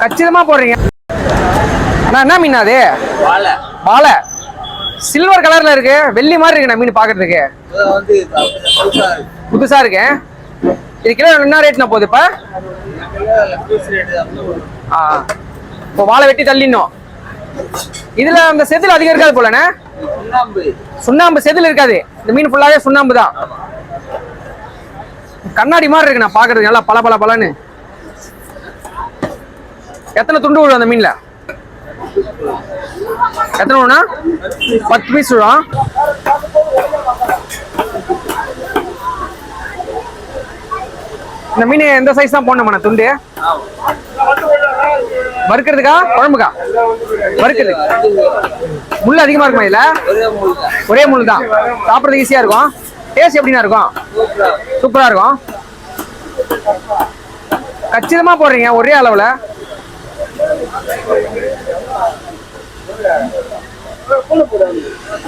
கச்சிதமா போடுறீங்க. அண்ணா என்ன மீன் அது? பாலை. சில்வர் கலர்ல இருக்கு, வெள்ளி மாதிரி இருக்கு மீன் பாக்குறதுக்கு. புதுசா இருக்கு. இது கிலோ என்ன ரேட்னா போகுது இப்ப? இப்போ வாழை வெட்டி தள்ளிடணும். இதுல அந்த செதில் அதிகம் இருக்காது போலண்ணே. சுண்ணாம்பு செதில் இருக்காது. இந்த மீன் ஃபுல்லாவே சுண்ணாம்பு தான். கண்ணாடி மாதிரி இருக்கு நான் பாக்குறதுக்கு, நல்லா பல பல பலன்னு. எத்தனை துண்டு விடும் அந்த மீன்ல? எத்தனை விடும்னா? 10 பீஸ் விடும். இந்த மீன் எந்த சைஸ் தான் போடணுமா துண்டு? வறுக்கிறதுக்கா குழம்புக்கா? வறுக்கிறது. முள் அதிகமா இருக்குமா இதுல? ஒரே முள் தான். சாப்பிட்றதுக்கு ஈஸியா இருக்கும். டேஸ்ட் எப்படின்னா இருக்கும்? சூப்பரா இருக்கும். கச்சிதமா போடுறீங்க ஒரே அளவுல.